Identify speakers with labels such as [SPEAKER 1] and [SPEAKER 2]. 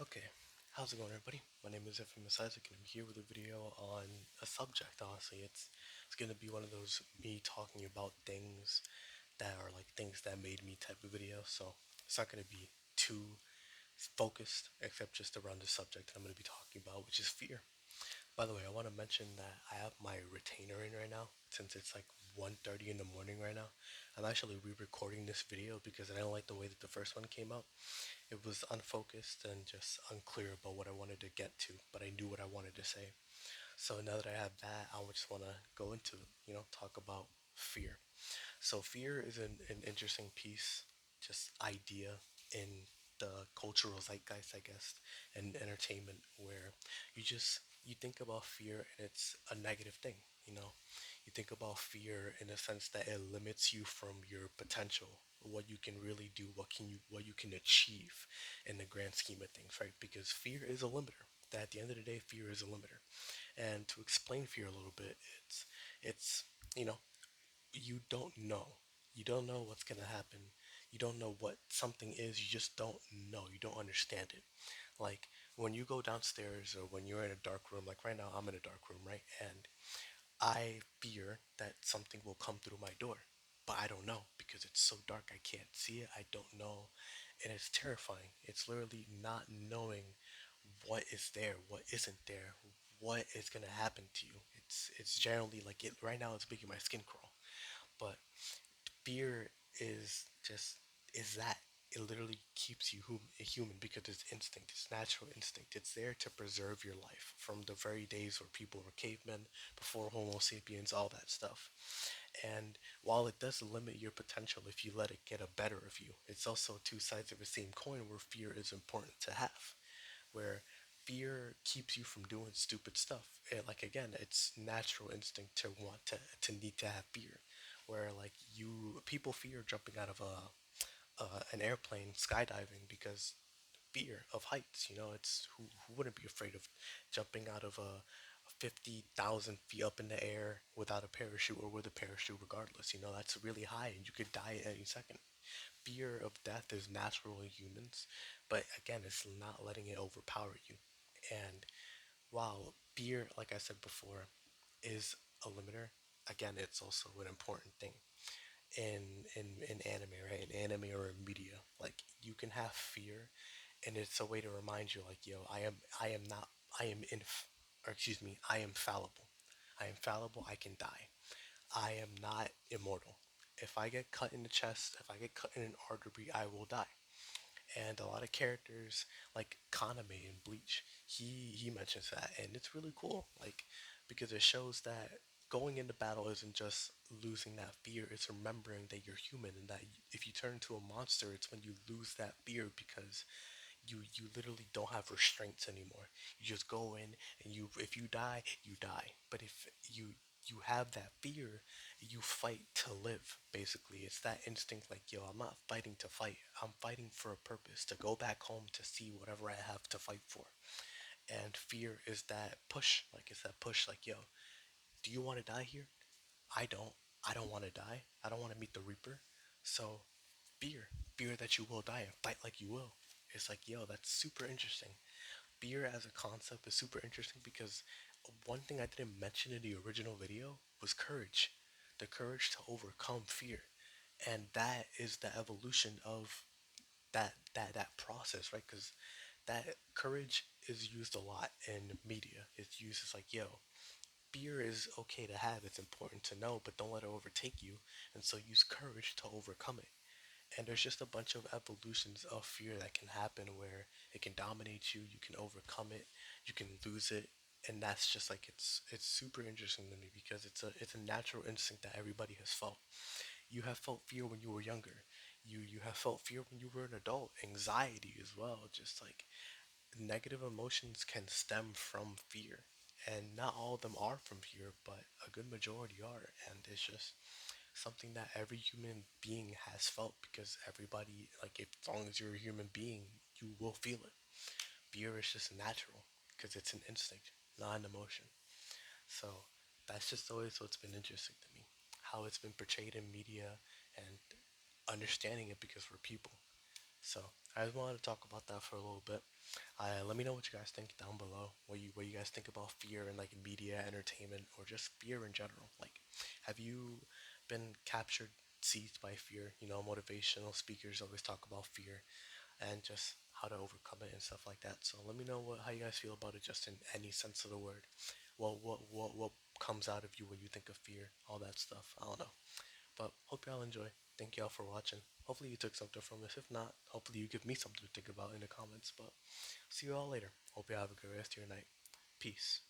[SPEAKER 1] Okay, how's it going, everybody? My name is Infamous Isaac, and I'm here with a video on a subject. Honestly, it's gonna be one of those me talking about things that are like things that made me type of video. So it's not gonna be too focused, except just around the subject that I'm gonna be talking about, which is fear. By the way, I want to mention that I have my retainer in right now since it's like 1:30 in the morning right now. I'm actually re-recording this video because I don't like the way that the first one came out. It was unfocused and just unclear about what I wanted to get to, but I knew what I wanted to say. So now that I have that, I just want to go into, talk about fear. So fear is an interesting piece, just idea in the cultural zeitgeist, I guess, and entertainment, where you think about fear and it's a negative thing. You know, you think about fear in a sense that it limits you from your potential, what you can really do, what you can achieve in the grand scheme of things, right? Because fear is a limiter. That at the end of the day, fear is a limiter. And to explain fear a little bit, it's you know you don't know. You don't know what's going to happen. You don't know what something is. You just don't know. You don't understand it. Like when you go downstairs or when you're in a dark room, like right now, I'm in a dark room, right? And I fear that something will come through my door. But I don't know because it's so dark. I can't see it. I don't know. And it's terrifying. It's literally not knowing what is there, what isn't there, what is going to happen to you. It's generally like it right now it's making my skin crawl. But fear is just is that it literally keeps you a human because it's instinct, it's natural instinct. It's there to preserve your life from the very days where people were cavemen, before Homo sapiens, all that stuff. And while it does limit your potential if you let it get a better of you, it's also two sides of the same coin where fear is important to have, where fear keeps you from doing stupid stuff. Like again, it's natural instinct to want to need to have fear. Where like you people fear jumping out of an airplane skydiving because fear of heights. It's who wouldn't be afraid of jumping out of a 50,000 feet up in the air without a parachute or with a parachute regardless. That's really high and you could die at any second. Fear of death is natural in humans, but again, it's not letting it overpower you. And while fear, like I said before, is a limiter, again, it's also an important thing in anime, right? In anime or in media, like you can have fear, and it's a way to remind you, like, yo, I am not, I am or excuse me, I am fallible. I am fallible. I can die. I am not immortal. If I get cut in the chest, if I get cut in an artery, I will die. And a lot of characters like Kaname in Bleach, he mentions that, and it's really cool. Like because it shows that going into battle isn't just losing that fear; it's remembering that you're human, and that if you turn into a monster, it's when you lose that fear because you literally don't have restraints anymore. You just go in and if you die, you die. But if you have that fear, you fight to live. Basically, it's that instinct. Like, yo, I'm not fighting to fight. I'm fighting for a purpose to go back home to see whatever I have to fight for. And fear is that push. Like, it's that push. Like, yo, do you want to die here? I don't. I don't want to die. I don't want to meet the Reaper. So fear that you will die and fight like you will. It's like, yo, that's super interesting. Fear as a concept is super interesting because one thing I didn't mention in the original video was courage. The courage to overcome fear. And that is the evolution of that process, right? Because that courage is used a lot in media. It's used as like, yo, fear is okay to have, it's important to know, but don't let it overtake you. And so use courage to overcome it. And there's just a bunch of evolutions of fear that can happen where it can dominate you, you can overcome it, you can lose it, and that's just like it's super interesting to me because it's a natural instinct that everybody has felt. You have felt fear when you were younger. You have felt fear when you were an adult, anxiety as well. Just like negative emotions can stem from fear. And not all of them are from fear, but a good majority are. And it's just something that every human being has felt because everybody, like, if, as long as you're a human being, you will feel it. Fear is just natural because it's an instinct, not an emotion. So that's just always what's been interesting to me, how it's been portrayed in media and understanding it because we're people. So I just wanted to talk about that for a little bit. Let me know what you guys think down below. What you guys think about fear and like media, entertainment, or just fear in general. Like, have you been captured, seized by fear? You know, motivational speakers always talk about fear and just how to overcome it and stuff like that. So let me know how you guys feel about it, just in any sense of the word. What comes out of you when you think of fear? All that stuff. I don't know. But hope y'all enjoy. Thank y'all for watching. Hopefully you took something from this. If not, hopefully you give me something to think about in the comments. But see you all later. Hope you have a good rest of your night. Peace.